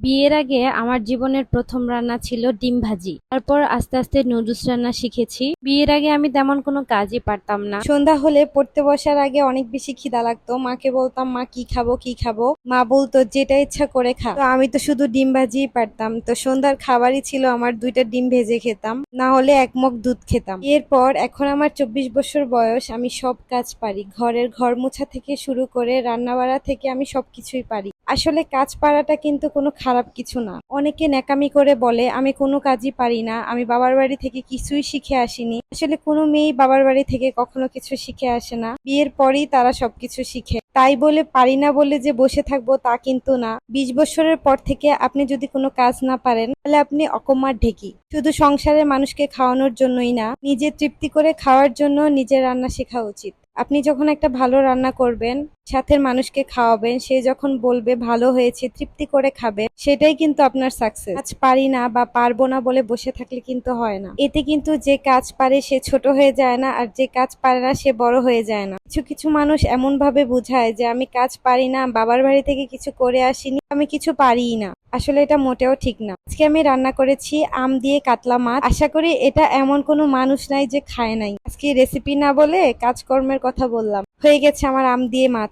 বিয়ের আগে আমার জীবনের প্রথম রান্না ছিল ডিম ভাজি। তারপর আস্তে আস্তে নুডলস রান্না শিখেছি। বিয়ের আগে আমি তেমন কোনো কাজই পারতাম না। সন্ধ্যা হলে পড়তে বসার আগে অনেক বেশি খিদা লাগতো। মাকে বলতাম, মা কি খাবো কি খাবো। মা বলতো যেটা ইচ্ছা করে খা। তো আমি তো শুধু ডিম ভাজিই পারতাম। তো সন্ধ্যার খাবারই ছিল আমার দুইটা ডিম ভেজে খেতাম, না হলে এক মগ দুধ খেতাম। এরপর এখন আমার 24 বছর বয়স, আমি সব কাজ পারি। ঘরের ঘর মোছা থেকে শুরু করে রান্না বাড়া থেকে আমি সবকিছুই পারি। আসলে কাজ পারাটা কিন্তু কোনো খারাপ কিছু না। অনেকে ন্যাকামি করে বলে আমি কোনো কাজই পারি না, আমি বাবার বাড়ি থেকে কিছুই শিখে আসিনি। আসলে কোনো মেয়েই বাবার বাড়ি থেকে কখনো কিছু শিখে আসে না, বিয়ের পরেই তারা সবকিছু শিখে। তাই বলে পারি না বলে যে বসে থাকবো তা কিন্তু না। 20 বছরের পর থেকে আপনি যদি কোনো কাজ না পারেন তাহলে আপনি অকম্মার ঢেকি। শুধু সংসারের মানুষকে খাওয়ানোর জন্যই না, নিজে তৃপ্তি করে খাওয়ার জন্য নিজের রান্না শেখা উচিত। আপনি যখন একটা ভালো রান্না করবেন, সাথের মানুষকে খাওয়াবেন, সে যখন বলবে ভালো হয়েছে, তৃপ্তি করে খাবে, সেটাই কিন্তু আপনার সাকসেস। কাজ পারি না বা পারবো না বলে বসে থাকলে কিন্তু হয় না। এতে কিন্তু যে কাজ পারে সে ছোট হয়ে যায় না, আর যে কাজ পারে না সে বড় হয়ে যায় না। কিছু কিছু মানুষ এমন ভাবে বুঝায় যে আমি কাজ পারি না, বাবার বাড়ি থেকে কিছু করে আসিনি, আমি কিছু পারিই না। আসলে এটা মোটেও ঠিক না। আজকে আমি রান্না করেছি আম দিয়ে কাতলা মাছ। আশা করি এটা এমন কোনো মানুষ নাই যে খায় নাই। আজকে রেসিপি না বলে কাজকর্মের কথা বললাম। হয়ে গেছে আমার আম দিয়ে মাছ।